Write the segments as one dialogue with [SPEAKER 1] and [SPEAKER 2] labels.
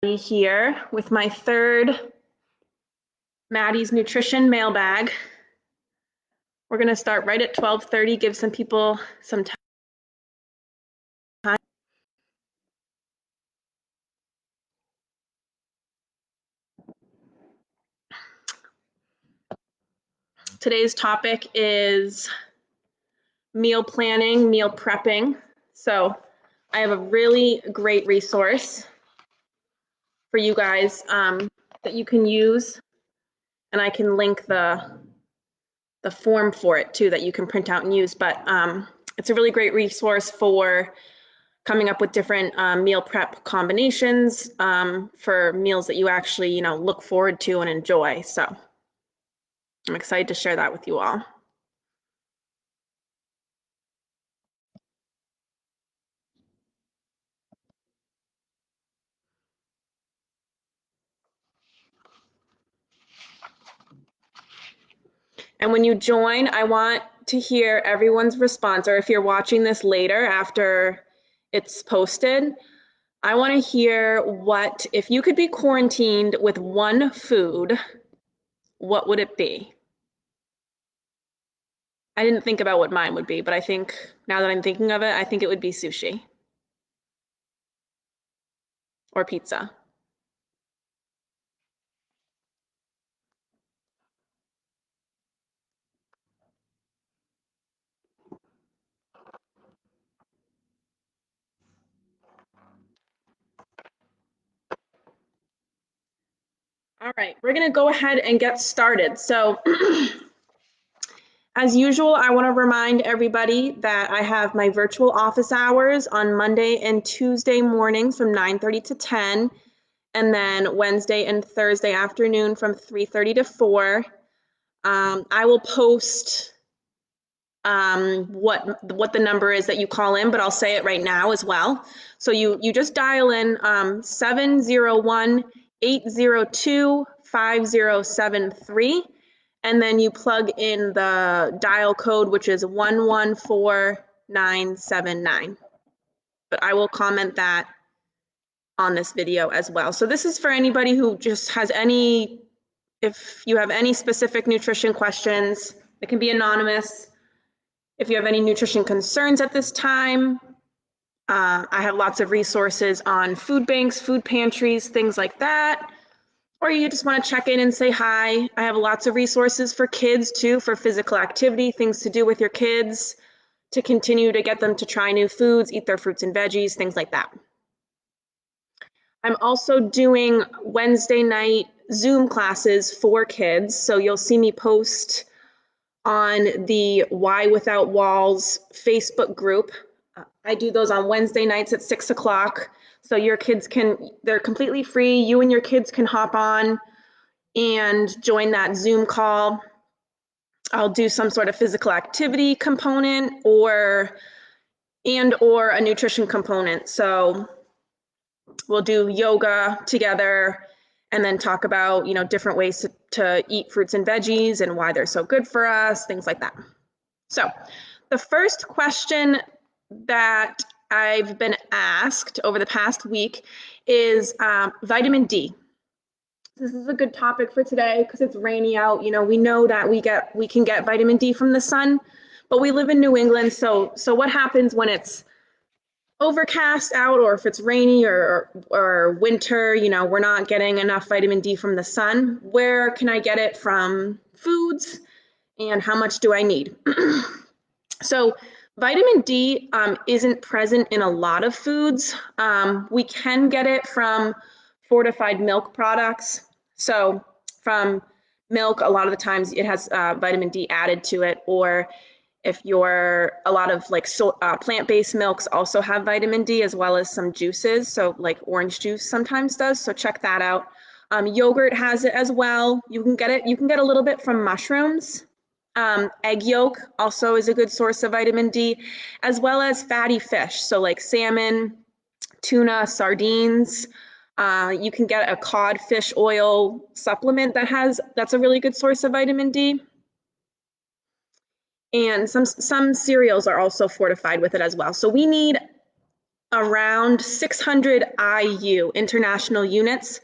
[SPEAKER 1] Here with my third Maddie's Nutrition Mailbag. We're going to start right at 12:30, give some people some time. Today's topic is meal planning, meal prepping. So I have a really great resource for you guys that you can use, and I can link the form for it too that you can print out and use. But it's a really great resource for coming up with different meal prep combinations for meals that you actually, look forward to and enjoy. So I'm excited to share that with you all. And when you join, I want to hear everyone's response, or if you're watching this later after it's posted, I want to hear if you could be quarantined with one food, what would it be? I didn't think about what mine would be, but I think now that I'm thinking of it, I think it would be sushi or pizza. All right, we're going to go ahead and get started. So as usual, I want to remind everybody that I have my virtual office hours on Monday and Tuesday mornings from 9:30 to 10, and then Wednesday and Thursday afternoon from 3:30 to 4. I will post what the number is that you call in, but I'll say it right now as well. So you just dial in 701-802-5073, and then you plug in the dial code, which is 114979. But I will comment that on this video as well. So this is for anybody who just has if you have any specific nutrition questions, it can be anonymous. If you have any nutrition concerns at this time, I have lots of resources on food banks, food pantries, things like that. Or you just want to check in and say hi. I have lots of resources for kids too, for physical activity, things to do with your kids, to continue to get them to try new foods, eat their fruits and veggies, things like that. I'm also doing Wednesday night Zoom classes for kids. So you'll see me post on the Why Without Walls Facebook group. I do those on Wednesday nights at 6 o'clock. So your kids they're completely free. You and your kids can hop on and join that Zoom call. I'll do some sort of physical activity component or a nutrition component. So we'll do yoga together and then talk about, different ways to eat fruits and veggies and why they're so good for us, things like that. So the first question that I've been asked over the past week is vitamin D. This is a good topic for today because it's rainy out. We know that we can get vitamin D from the sun, but we live in New England. So what happens when it's overcast out, or if it's rainy or winter, we're not getting enough vitamin D from the sun? Where can I get it from foods, and how much do I need? So vitamin D isn't present in a lot of foods. We can get it from fortified milk products. So from milk, a lot of the times it has vitamin D added to it, or if a lot of plant-based milks also have vitamin D, as well as some juices. So like orange juice sometimes does. So check that out. Yogurt has it as well. You can get a little bit from mushrooms. Egg yolk also is a good source of vitamin D, as well as fatty fish. So like salmon, tuna, sardines. You can get a cod fish oil supplement that's a really good source of vitamin D. And some cereals are also fortified with it as well. So we need around 600 IU, international units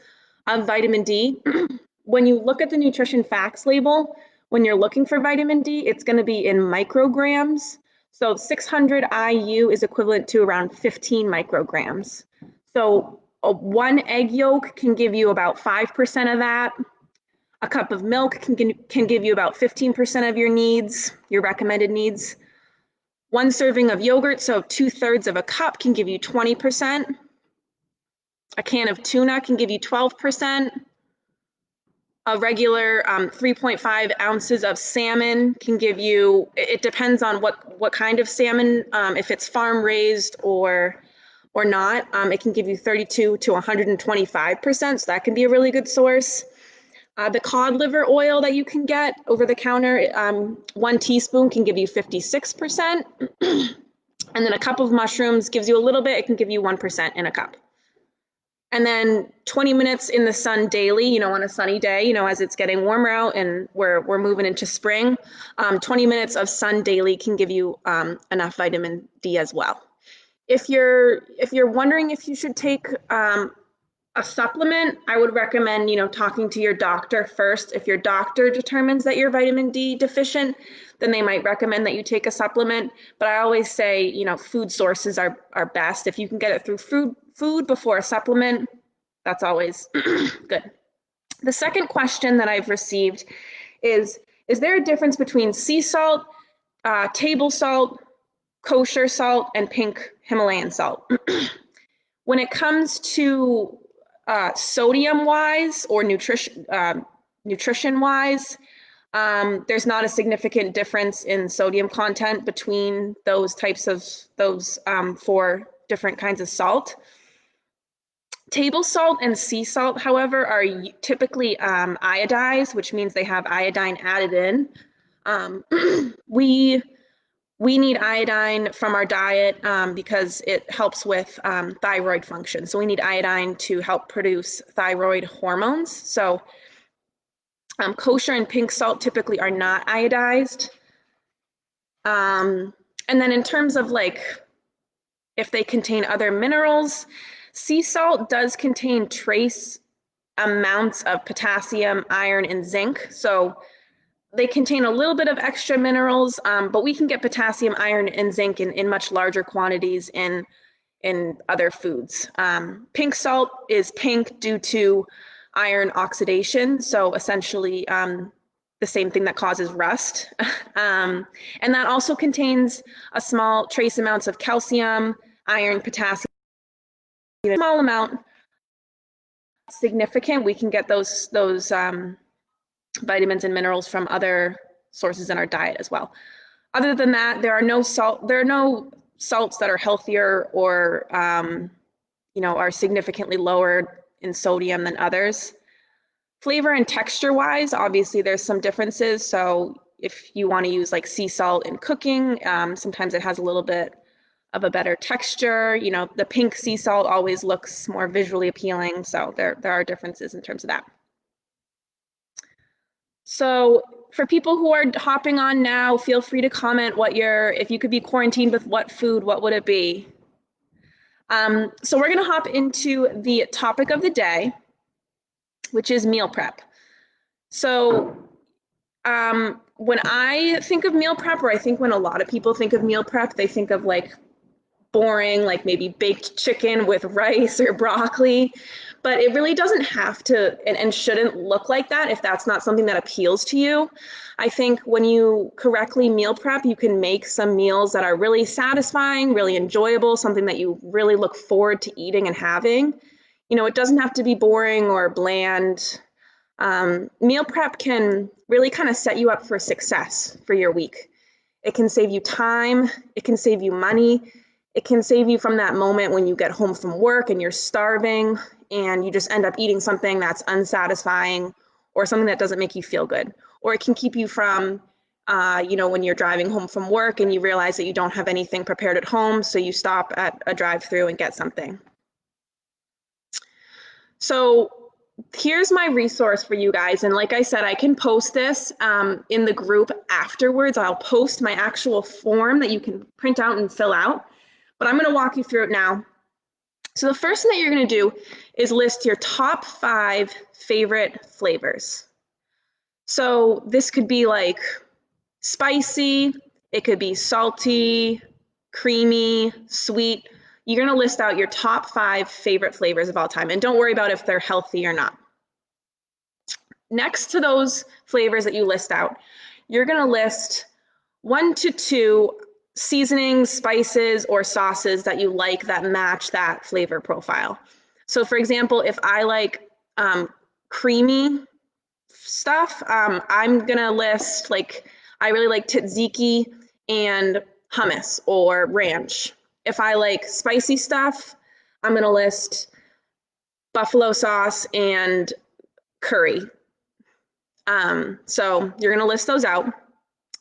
[SPEAKER 1] of vitamin D. When you look at the nutrition facts label, when you're looking for vitamin D, it's going to be in micrograms. So 600 IU is equivalent to around 15 micrograms. So one egg yolk can give you about 5% of that. A cup of milk can give you about 15% of your needs, your recommended needs. One serving of yogurt, so 2/3 of a cup, can give you 20%. A can of tuna can give you 12%. A regular 3.5 ounces of salmon can give you, it depends on what kind of salmon, if it's farm raised or not, it can give you 32 to 125%, so that can be a really good source. The cod liver oil that you can get over the counter, 1 teaspoon can give you 56%. And then a cup of mushrooms gives you a little bit, it can give you 1% in a cup. And then 20 minutes in the sun daily, on a sunny day, as it's getting warmer out and we're moving into spring, 20 minutes of sun daily can give you enough vitamin D as well. If you're wondering if you should take a supplement, I would recommend, talking to your doctor first. If your doctor determines that you're vitamin D deficient, then they might recommend that you take a supplement. But I always say, food sources are best. If you can get it through food before a supplement, that's always good. The second question that I've received is there a difference between sea salt, table salt, kosher salt, and pink Himalayan salt? When it comes to sodium-wise or nutrition-wise, there's not a significant difference in sodium content between those four different kinds of salt. Table salt and sea salt, however, are typically iodized, which means they have iodine added in. We need iodine from our diet because it helps with thyroid function. So we need iodine to help produce thyroid hormones. So kosher and pink salt typically are not iodized. And then in terms of if they contain other minerals, sea salt does contain trace amounts of potassium, iron, and zinc. So they contain a little bit of extra minerals, but we can get potassium, iron, and zinc in much larger quantities in other foods. Pink salt is pink due to iron oxidation, so essentially the same thing that causes rust. And that also contains a small trace amounts of calcium, iron, potassium, a small amount. Significant, we can get those vitamins and minerals from other sources in our diet as well. Other than that, there are no salts that are healthier or are significantly lower in sodium than others. Flavor and texture wise, obviously there's some differences. So if you want to use sea salt in cooking, sometimes it has a little bit of a better texture. The pink sea salt always looks more visually appealing. So there are differences in terms of that. So for people who are hopping on now, feel free to comment if you could be quarantined with what food, what would it be? So we're gonna hop into the topic of the day, which is meal prep. So when I think of meal prep, or I think when a lot of people think of meal prep, they think of boring, maybe baked chicken with rice or broccoli. But it really doesn't have to and shouldn't look like that if that's not something that appeals to you. I think when you correctly meal prep, you can make some meals that are really satisfying, really enjoyable, something that you really look forward to eating and having. It doesn't have to be boring or bland. Meal prep can really kind of set you up for success for your week. It can save you time, it can save you money, it can save you from that moment when you get home from work and you're starving and you just end up eating something that's unsatisfying or something that doesn't make you feel good. Or it can keep you from, when you're driving home from work and you realize that you don't have anything prepared at home, so you stop at a drive-through and get something. So here's my resource for you guys. And like I said, I can post this in the group afterwards. I'll post my actual form that you can print out and fill out. But I'm going to walk you through it now. So the first thing that you're going to do is list your top 5 favorite flavors. So this could be like spicy, it could be salty, creamy, sweet. You're going to list out your top 5 favorite flavors of all time, and don't worry about if they're healthy or not. Next to those flavors that you list out, you're going to list 1 to 2 seasonings, spices, or sauces that you like that match that flavor profile. So for example, if I like creamy stuff, I'm gonna list, like, I really like tzatziki and hummus or ranch. If I like spicy stuff, I'm gonna list buffalo sauce and curry. So you're gonna list those out.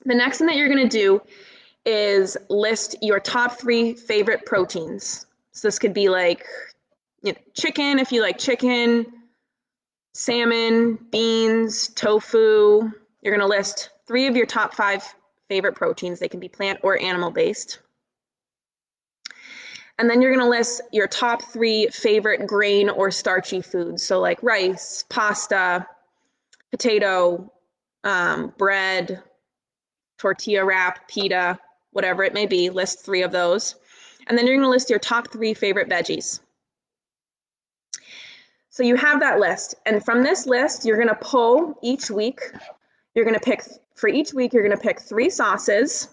[SPEAKER 1] The next thing that you're gonna do is list your top 3 favorite proteins. So this could be like, you know, chicken if you like chicken, salmon, beans, tofu. You're going to list 3 of your top 5 favorite proteins. They can be plant or animal based. And then you're going to list your top 3 favorite grain or starchy foods. So like rice, pasta, potato, bread, tortilla wrap, pita, whatever it may be. List 3 of those. And then you're going to list your top 3 favorite veggies. So you have that list, and from this list, you're going to pull each week. You're going to pick, for each week, you're going to pick 3 sauces.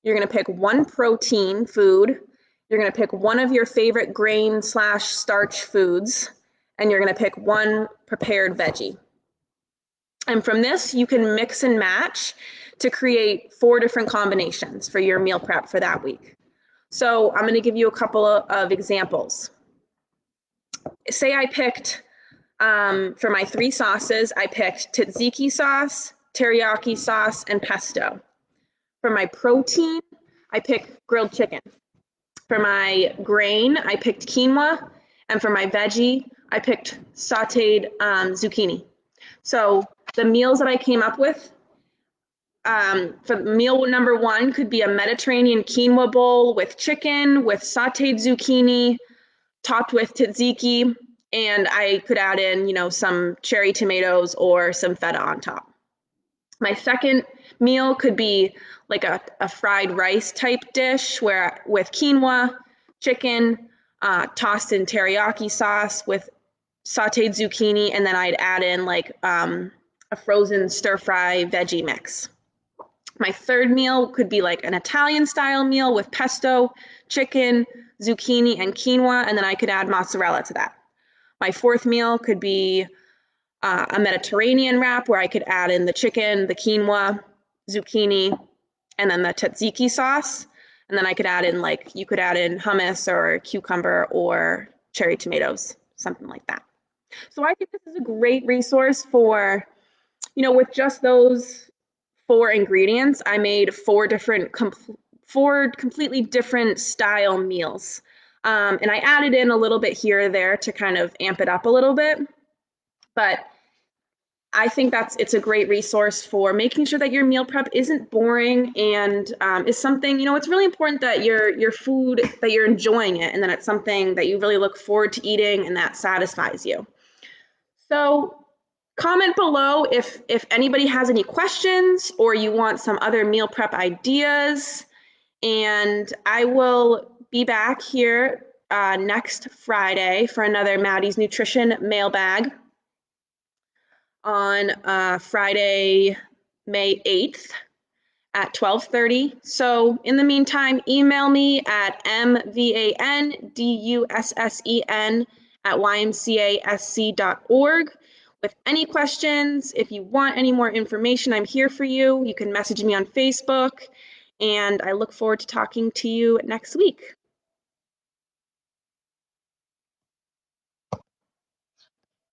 [SPEAKER 1] You're going to pick 1 protein food. You're going to pick 1 of your favorite grain/starch foods, and you're going to pick 1 prepared veggie. And from this, you can mix and match to create 4 different combinations for your meal prep for that week. So I'm going to give you a couple of examples. Say I picked, for my 3 sauces, I picked tzatziki sauce, teriyaki sauce, and pesto. For my protein, I picked grilled chicken. For my grain, I picked quinoa. And for my veggie, I picked sauteed zucchini. So the meals that I came up with, for meal number 1 could be a Mediterranean quinoa bowl with chicken, with sauteed zucchini, topped with tzatziki, and I could add in, you know, some cherry tomatoes or some feta on top. My second meal could be like a fried rice type dish where with quinoa, chicken, tossed in teriyaki sauce with sauteed zucchini, and then I'd add in like a frozen stir fry veggie mix. My third meal could be like an Italian style meal with pesto, chicken, zucchini, and quinoa, and then I could add mozzarella to that. My fourth meal could be a Mediterranean wrap where I could add in the chicken, the quinoa, zucchini, and then the tzatziki sauce. And then I could add in, like, you could add in hummus or cucumber or cherry tomatoes, something like that. So I think this is a great resource for, you know, with just those 4 ingredients, I made 4 completely different style meals. And I added in a little bit here or there to kind of amp it up a little bit. But I think it's a great resource for making sure that your meal prep isn't boring and is something, you know, it's really important that your food, that you're enjoying it, and that it's something that you really look forward to eating and that satisfies you. So comment below if anybody has any questions or you want some other meal prep ideas, and I will be back here next Friday for another Maddie's Nutrition mailbag on Friday, May 8th at 12:30. So in the meantime, email me at mvandussen@ymcasc.org with any questions. If you want any more information, I'm here for you. You can message me on Facebook, and I look forward to talking to you next week.